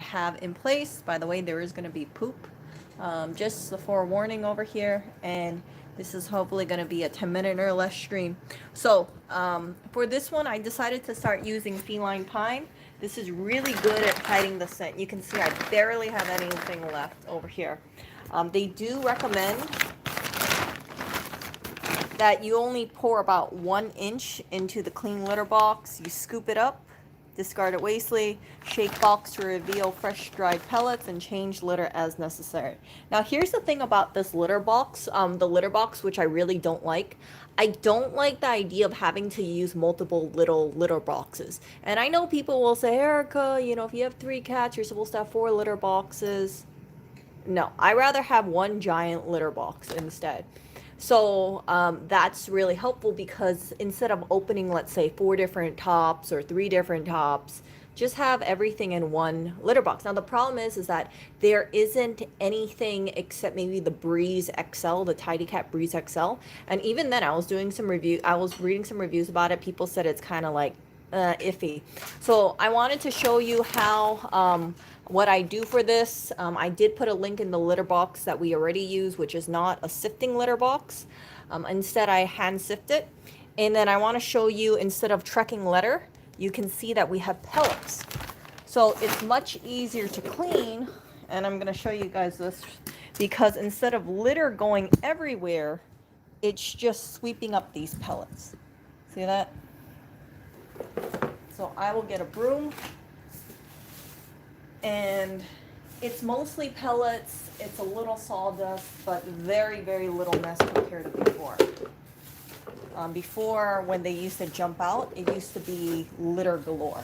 have in place. By the way, there is going to be poop. Just a forewarning over here, and this is hopefully going to be a 10-minute or less stream. So for this one, I decided to start using Feline Pine. This is really good at hiding the scent. You can see I barely have anything left over here. They do recommend that you only pour about 1 inch into the clean litter box. You scoop it up, discard it wastely, shake box to reveal fresh dried pellets, and change litter as necessary. Now here's the thing about this litter box, which I really don't like. I don't like the idea of having to use multiple little litter boxes. And I know people will say, Erica, you know, if you have 3 cats, you're supposed to have 4 litter boxes. No, I rather have 1 giant litter box instead. So that's really helpful because instead of opening, let's say, 4 different tops or 3 different tops, just have everything in 1 litter box. Now the problem is that there isn't anything except maybe the Breeze XL, the Tidy Cat Breeze XL. And even then I was reading some reviews about it. People said it's kind of like iffy. So I wanted to show you how what I do for this. I did put a link in the litter box that we already use, which is not a sifting litter box. Instead, I hand sift it. And then I want to show you, instead of trekking litter, you can see that we have pellets. So it's much easier to clean. And I'm going to show you guys this because instead of litter going everywhere, it's just sweeping up these pellets. See that? So I will get a broom. And it's mostly pellets. It's a little sawdust, but very, very little mess compared to before. Before, when they used to jump out, it used to be litter galore,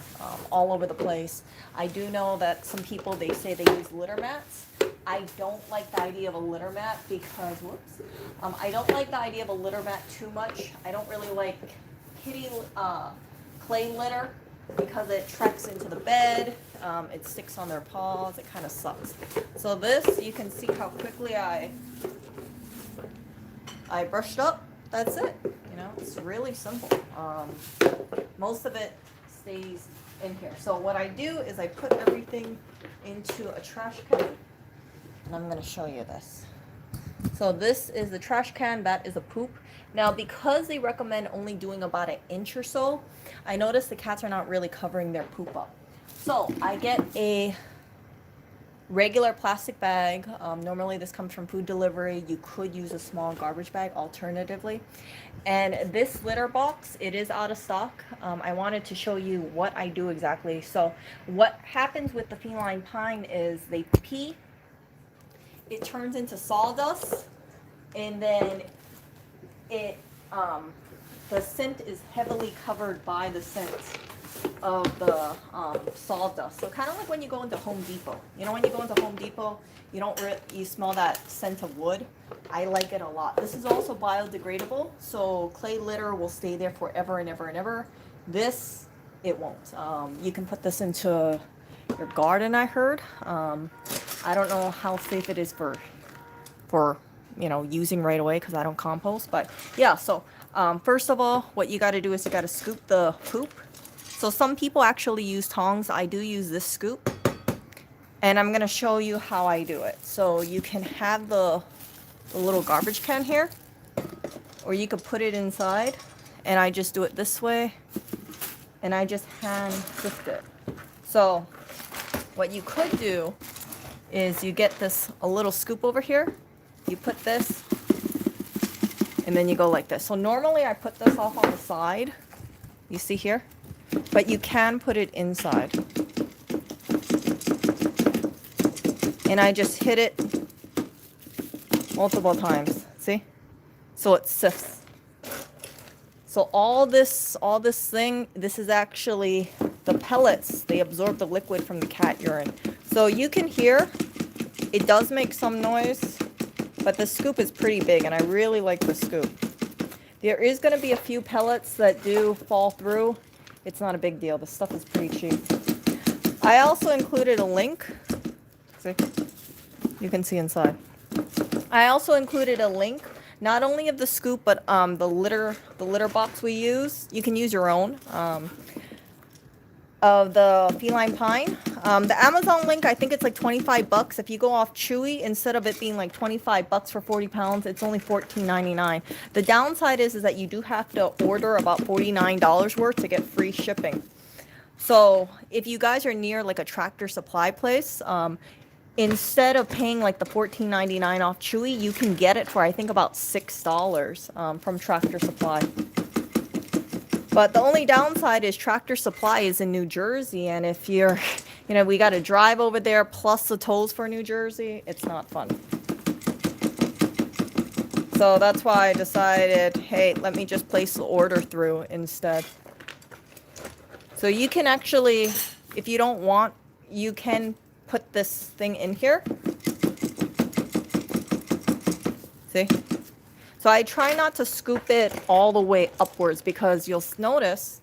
all over the place. I do know that some people, they say they use litter mats. I don't like the idea of a litter mat because, I don't like the idea of a litter mat too much. I don't really like kitty clay litter because it treks into the bed. It sticks on their paws. It kind of sucks. So this, you can see how quickly I brushed up. That's it. You know, it's really simple. Most of it stays in here. So what I do is I put everything into a trash can, and I'm going to show you this. So this is the trash can. That is a poop. Now, because they recommend only doing about 1 inch or so, I noticed the cats are not really covering their poop up. So I get a regular plastic bag. Normally this comes from food delivery. You could use a small garbage bag alternatively. And this litter box, it is out of stock. I wanted to show you what I do exactly. So what happens with the Feline Pine is they pee, it turns into sawdust, and then it the scent is heavily covered by the scent of the sawdust. So kind of like when you go into Home Depot. You know, when you go into Home Depot, you smell that scent of wood. I like it a lot. This is also biodegradable, so clay litter will stay there forever and ever and ever. This, it won't. You can put this into your garden, I heard. I don't know how safe it is for you know, using right away because I don't compost. But yeah, so first of all, what you got to do is you got to scoop the poop. So some people actually use tongs. I do use this scoop. And I'm going to show you how I do it. So you can have the little garbage can here, or you could put it inside. And I just do it this way. And I just hand sift it. So what you could do is you get a little scoop over here. You put this, and then you go like this. So normally I put this off on the side. You see here? But you can put it inside. And I just hit it multiple times. See? So it sifts. So all this thing, this is actually the pellets. They absorb the liquid from the cat urine. So you can hear, it does make some noise, but the scoop is pretty big, and I really like the scoop. There is going to be a few pellets that do fall through. It's not a big deal. The stuff is pretty cheap. I also included a link. See? You can see inside. I also included a link, not only of the scoop, but the litter box we use. You can use your own. of the Feline Pine. The Amazon link, I think it's like 25 bucks. If you go off Chewy, instead of it being like 25 bucks for 40 pounds, it's only $14.99. The downside is that you do have to order about $49 worth to get free shipping. So if you guys are near like a Tractor Supply place, instead of paying like the $14.99 off Chewy, you can get it for I think about $6 from Tractor Supply. But the only downside is Tractor Supply is in New Jersey, and if you're, you know, we got to drive over there plus the tolls for New Jersey, it's not fun. So that's why I decided, hey, let me just place the order through instead. So you can actually, if you don't want, you can put this thing in here. See? So I try not to scoop it all the way upwards because you'll notice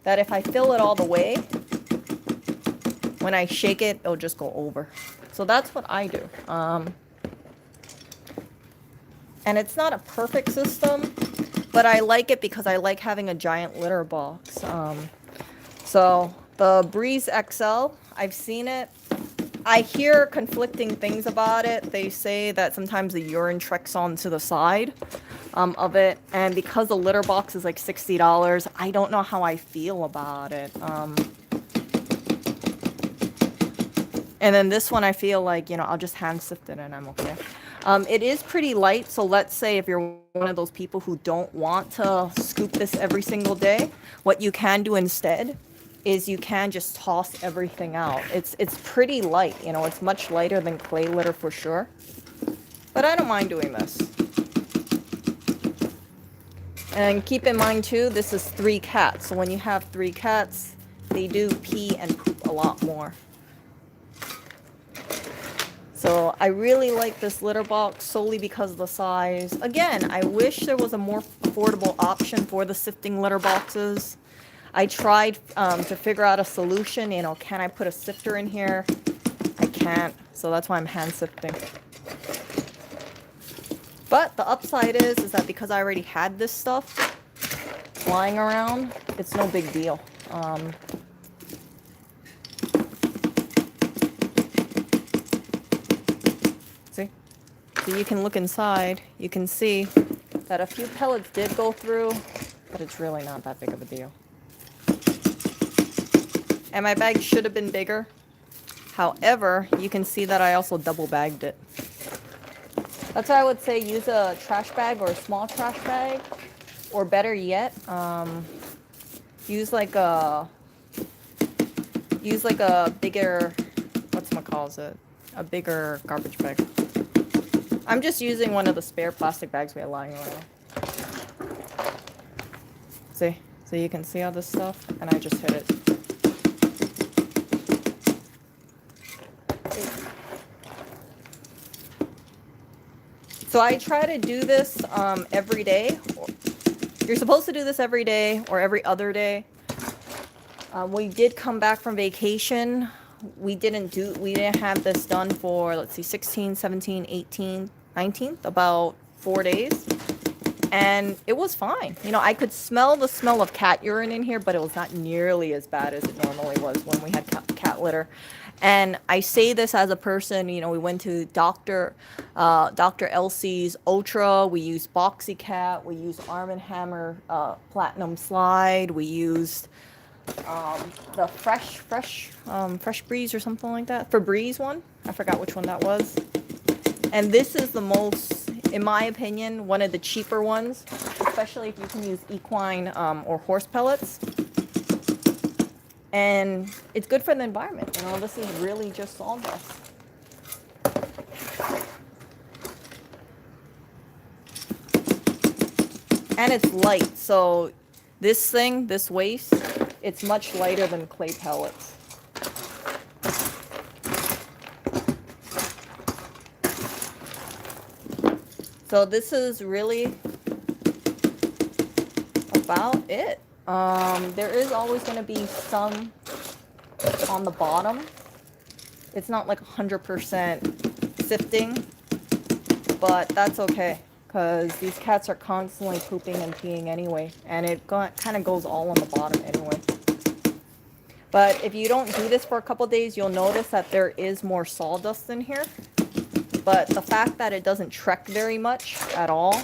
that if I fill it all the way, when I shake it, it'll just go over. So that's what I do. And it's not a perfect system, but I like it because I like having a giant litter box. So the Breeze XL, I've seen it. I hear conflicting things about it. They say that sometimes the urine treks onto the side of it. And because the litter box is like $60, I don't know how I feel about it. And then this one, I feel like, you know, I'll just hand sift it and I'm okay. It is pretty light. So let's say if you're one of those people who don't want to scoop this every single day, what you can do instead is you can just toss everything out. It's pretty light, you know, it's much lighter than clay litter for sure. But I don't mind doing this. And keep in mind too, this is 3 cats. So when you have 3 cats, they do pee and poop a lot more. So I really like this litter box solely because of the size. Again, I wish there was a more affordable option for the sifting litter boxes. I tried to figure out a solution, you know, can I put a sifter in here? I can't, so that's why I'm hand sifting. But the upside is that because I already had this stuff flying around, it's no big deal. See? So you can look inside, you can see that a few pellets did go through, but it's really not that big of a deal. And my bag should have been bigger. However, you can see that I also double bagged it. That's why I would say use a trash bag or a small trash bag. Or better yet, use like a bigger, a bigger garbage bag. I'm just using one of the spare plastic bags we have lying around. See? So you can see all this stuff, and I just hit it. So I try to do this every day. You're supposed to do this every day or every other day. We did come back from vacation. We didn't have this done for, let's see, 16, 17, 18, 19th, about 4 days. And it was fine. You know, I could smell the smell of cat urine in here, but it was not nearly as bad as it normally was when we had cat litter. And I say this as a person, you know, we went to Dr. Elsie's Ultra. We used Boxy Cat. We used Arm & Hammer Platinum Slide. We used the Fresh Breeze or something like that. Febreze one. I forgot which one that was. And this is the most, in my opinion, one of the cheaper ones, especially if you can use equine or horse pellets. And it's good for the environment. You know, this is really just sawdust. And it's light. So this thing, this waste, it's much lighter than clay pellets. So this is really about it. There is always going to be some on the bottom. It's not like 100% sifting, but that's okay because these cats are constantly pooping and peeing anyway, and it kind of goes all on the bottom anyway. But if you don't do this for a couple days, you'll notice that there is more sawdust in here. But the fact that it doesn't trek very much at all,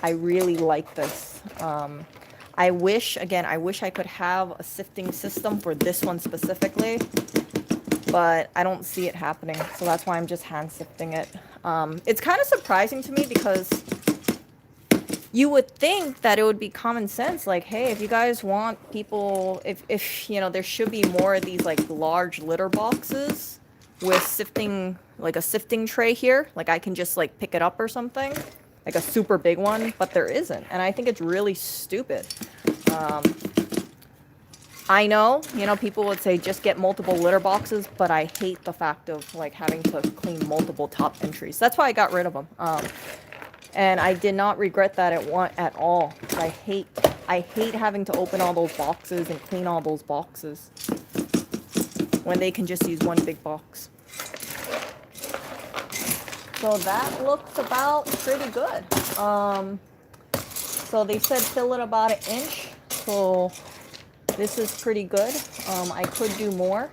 I really like this. I wish I could have a sifting system for this one specifically, but I don't see it happening. So that's why I'm just hand sifting it. It's kind of surprising to me because you would think that it would be common sense. Like, hey, if you guys want people, if you know, there should be more of these like large litter boxes with sifting, like a sifting tray here. Like I can just like pick it up or something, like a super big one, but there isn't. And I think it's really stupid. I know, you know, people would say just get multiple litter boxes, but I hate the fact of like having to clean multiple top entries. That's why I got rid of them. And I did not regret that at all. I hate having to open all those boxes and clean all those boxes when they can just use one big box. So that looks about pretty good. So they said fill it about 1 inch. So this is pretty good. I could do more.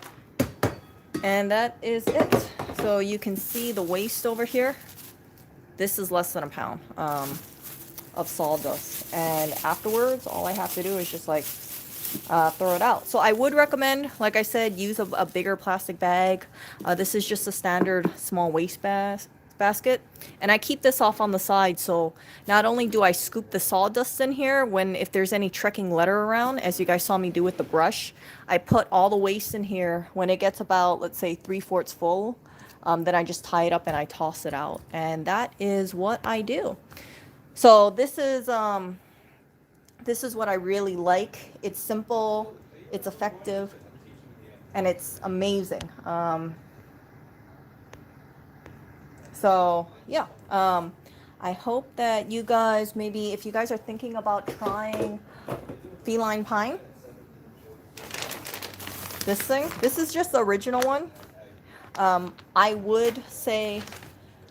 And that is it. So you can see the waste over here. This is less than a pound of sawdust. And afterwards, all I have to do is just like throw it out. So I would recommend, like I said, use a bigger plastic bag. This is just a standard small waste basket. And I keep this off on the side, so not only do I scoop the sawdust in here if there's any trekking litter around, as you guys saw me do with the brush, I put all the waste in here. When it gets about, let's say, 3/4 full, then I just tie it up and I toss it out. And that is what I do. So this is what I really like. It's simple, it's effective, and it's amazing. So yeah, I hope that you guys, maybe if you guys are thinking about trying Feline Pine, this is just the original one. I would say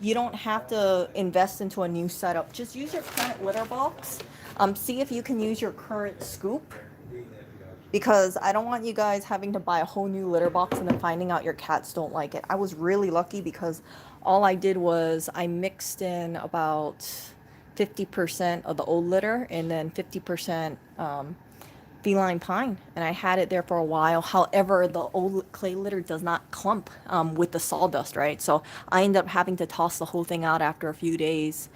you don't have to invest into a new setup. Just use your current litter box. See if you can use your current scoop, because I don't want you guys having to buy a whole new litter box and then finding out your cats don't like it. I was really lucky because all I did was I mixed in about 50% of the old litter and then 50% Feline Pine, and I had it there for a while. However, the old clay litter does not clump with the sawdust, right? So I ended up having to toss the whole thing out after a few days.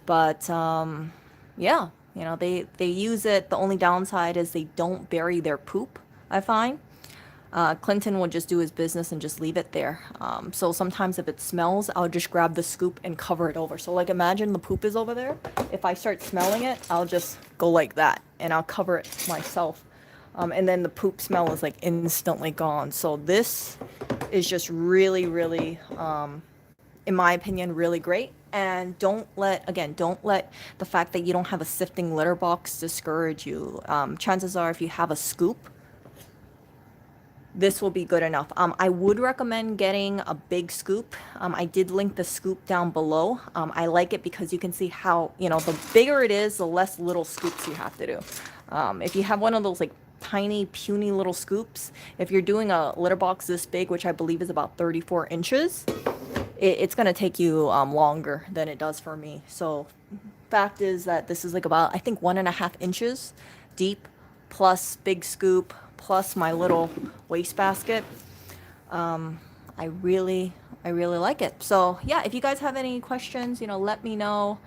But yeah, you know, they use it. The only downside is they don't bury their poop, I find. Clinton would just do his business and just leave it there. So sometimes if it smells, I'll just grab the scoop and cover it over. So like imagine the poop is over there. If I start smelling it, I'll just go like that and I'll cover it myself. And then the poop smell is like instantly gone. So this is just really, really, in my opinion, really great. And don't let the fact that you don't have a sifting litter box discourage you. Chances are if you have a scoop, this will be good enough. I would recommend getting a big scoop. I did link the scoop down below. I like it because you can see how, you know, the bigger it is, the less little scoops you have to do. If you have one of those like tiny, puny little scoops, if you're doing a litter box this big, which I believe is about 34 inches, it's going to take you longer than it does for me. So fact is that this is like about, I think, 1.5 inches deep, plus big scoop, plus my little waste basket. I really like it. So yeah, if you guys have any questions, you know, let me know.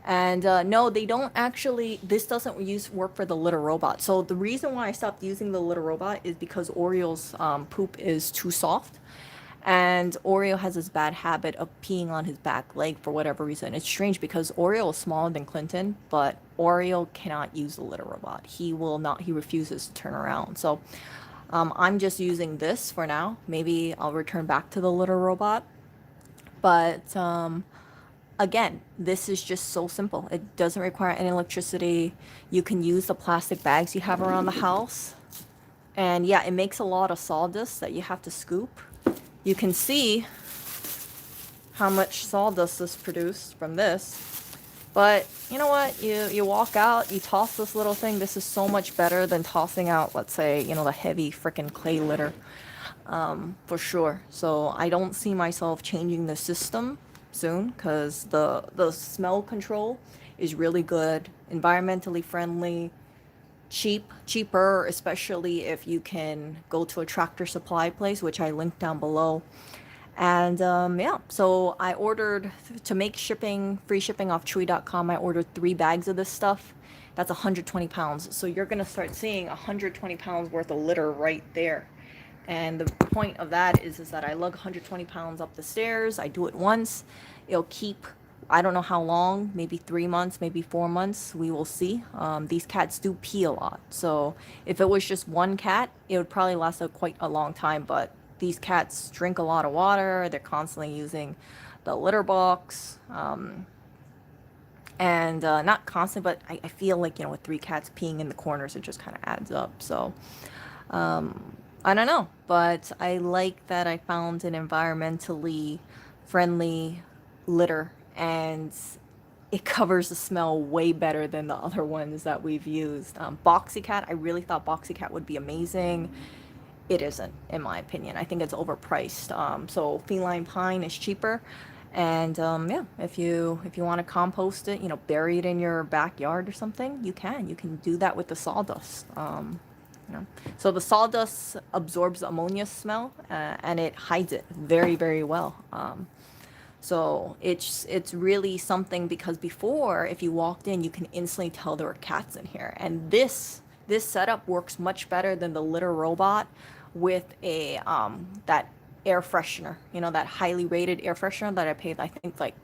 And no, they don't actually, this doesn't work for the litter robot. So the reason why I stopped using the litter robot is because Oriole's poop is too soft. And Oreo has this bad habit of peeing on his back leg for whatever reason. It's strange because Oreo is smaller than Clinton, but Oreo cannot use the litter robot. He refuses to turn around. So I'm just using this for now. Maybe I'll return back to the litter robot. But again, this is just so simple. It doesn't require any electricity. You can use the plastic bags you have around the house. And yeah, it makes a lot of sawdust that you have to scoop. You can see how much sawdust is produced from this. But you know what? You walk out, you toss this little thing. This is so much better than tossing out, let's say, the heavy freaking clay litter, for sure. So I don't see myself changing the system soon because the smell control is really good, environmentally friendly, cheaper, especially if you can go to a Tractor Supply place, which I linked down below. And yeah, so I ordered to make free shipping off Chewy.com. I ordered 3 bags of this stuff. That's 120 pounds. So you're going to start seeing 120 pounds worth of litter right there. And the point of that is that I lug 120 pounds up the stairs. I do it once. It'll keep, I don't know how long, maybe 3 months, maybe 4 months. We will see. These cats do pee a lot. So if it was just one cat, it would probably last quite a long time. But these cats drink a lot of water. They're constantly using the litter box. And not constant, but I feel like, with 3 cats peeing in the corners, it just kind of adds up. So I don't know, but I like that I found an environmentally friendly litter, and it covers the smell way better than the other ones that we've used. Boxy Cat, I really thought Boxy Cat would be amazing. It isn't, in my opinion. I think it's overpriced. So Feline Pine is cheaper. And yeah, if you want to compost it, bury it in your backyard or something, you can. You can do that with the sawdust. So the sawdust absorbs the ammonia smell, and it hides it very, very well. So it's really something, because before, if you walked in, you can instantly tell there were cats in here. And this setup works much better than the litter robot with a that air freshener, that highly rated air freshener that I paid, I think, like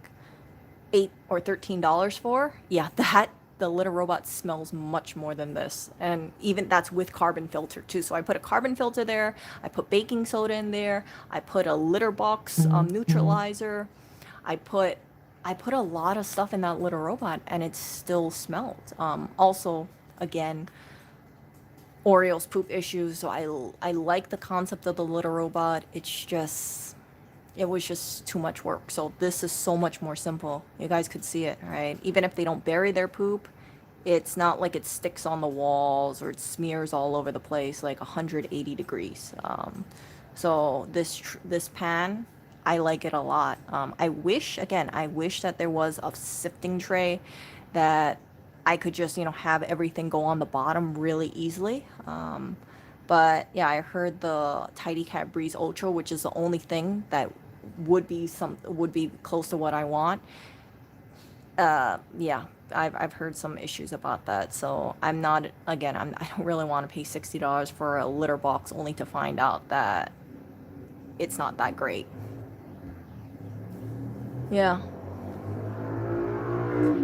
$8 or $13 for. Yeah, the litter robot smells much more than this, and even that's with carbon filter too. So I put a carbon filter there, I put baking soda in there, I put a litter box neutralizer, I put a lot of stuff in that litter robot, and it still smelled. Also, again, Orioles poop issues, so I like the concept of the litter robot. It was just too much work. So this is so much more simple. You guys could see it, right? Even if they don't bury their poop, it's not like it sticks on the walls or it smears all over the place like 180 degrees. So this pan, I like it a lot. I wish that there was a sifting tray that I could just, have everything go on the bottom really easily. But yeah, I heard the Tidy Cat Breeze Ultra, which is the only thing that would be close to what I want. Yeah, I've heard some issues about that. So I don't really want to pay $60 for a litter box only to find out that it's not that great. Yeah.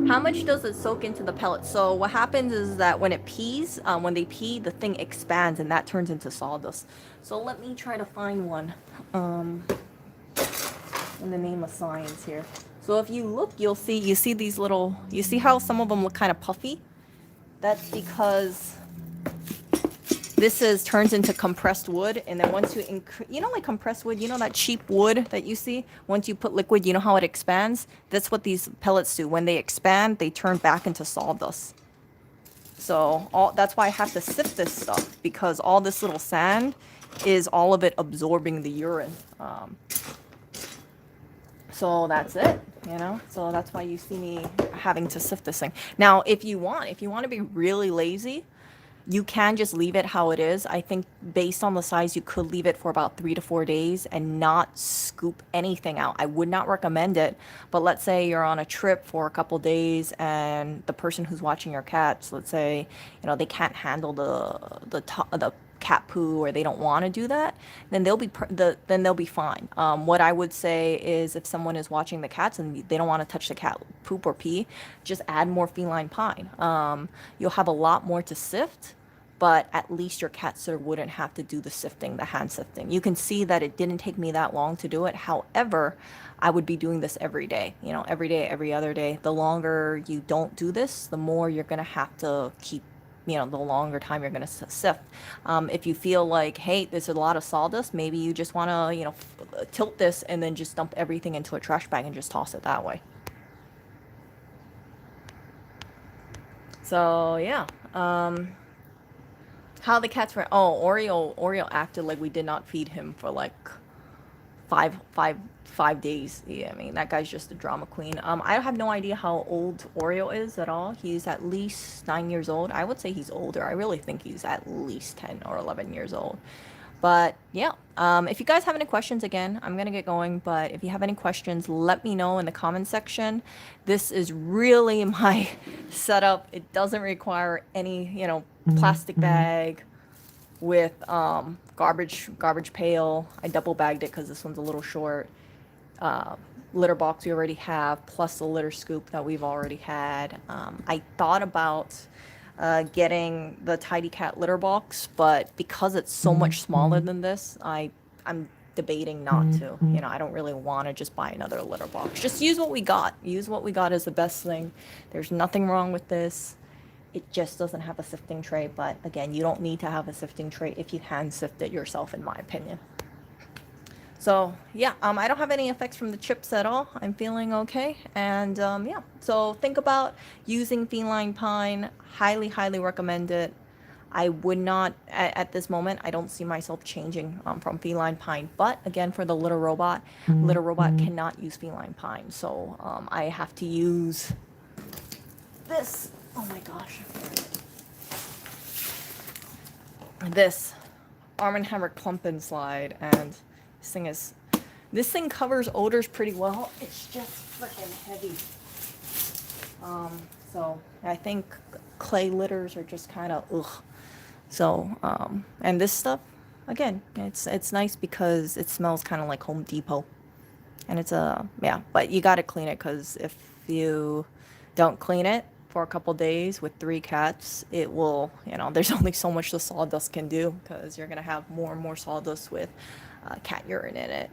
How much does it soak into the pellet? So what happens is that when they pee, the thing expands and that turns into sawdust. So let me try to find one in the name of science here. So if you look, you see these you see how some of them look kind of puffy? That's because this turns into compressed wood, and then once you like compressed wood, that cheap wood that you see, once you put liquid, you know how it expands? That's what these pellets do. When they expand, they turn back into sawdust. So that's why I have to sift this stuff, because all this little sand is all of it absorbing the urine. So that's it, so that's why you see me having to sift this thing. Now, if you want to be really lazy, you can just leave it how it is. I think based on the size, you could leave it for about 3 to 4 days and not scoop anything out. I would not recommend it. But let's say you're on a trip for a couple days, and the person who's watching your cats, let's say, they can't handle the cat poo, or they don't want to do that, then they'll be fine. What I would say is, if someone is watching the cats and they don't want to touch the cat poop or pee, just add more feline pine. You'll have a lot more to sift, but at least your cat sitter wouldn't have to do the sifting, the hand sifting. You can see that it didn't take me that long to do it. However, I would be doing this every day, every day, every other day. The longer you don't do this, the more you're going to have to keep, the longer time you're going to sift. If you feel like, hey, there's a lot of sawdust, maybe you just want to, tilt this and then just dump everything into a trash bag and just toss it that way. So yeah, how the cats were. Oh, Oreo acted like we did not feed him for like five five 5 days. Yeah, I mean that guy's just a drama queen. I have no idea how old Oreo is at all. He's at least 9 years old. I would say he's older. I really think he's at least 10 or 11 years old. But yeah, if you guys have any questions, again, I'm gonna get going. But if you have any questions, let me know in the comment section. This is really my setup. It doesn't require any, plastic bag with garbage pail. I double bagged it because this one's a little short. Uh, Litter box we already have, plus the litter scoop that we've already had. I thought about getting the Tidy Cat litter box, but because it's so much smaller than this, I'm debating not to. I don't really want to just buy another litter box. Just use what we got. Use what we got is the best thing. There's nothing wrong with this. It just doesn't have a sifting tray, but again, you don't need to have a sifting tray if you hand sift it yourself, in my opinion. So yeah, I don't have any effects from the chips at all. I'm feeling okay. And yeah, so think about using Feline Pine. Highly, highly recommend it. I would not, at this moment, I don't see myself changing from Feline Pine. But again, for the Litter Robot cannot use Feline Pine. So I have to use this. Oh my gosh. This Arm & Hammer Clump and Slide. And this thing covers odors pretty well. It's just freaking heavy. So I think clay litters are just kind of ugh. So and this stuff, again, it's nice because it smells kind of like Home Depot, and it's yeah. But you gotta clean it, because if you don't clean it for a couple days with 3 cats, it will, there's only so much the sawdust can do, because you're gonna have more and more sawdust with cat urine in it.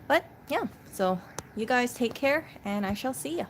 But yeah, so you guys take care, and I shall see ya.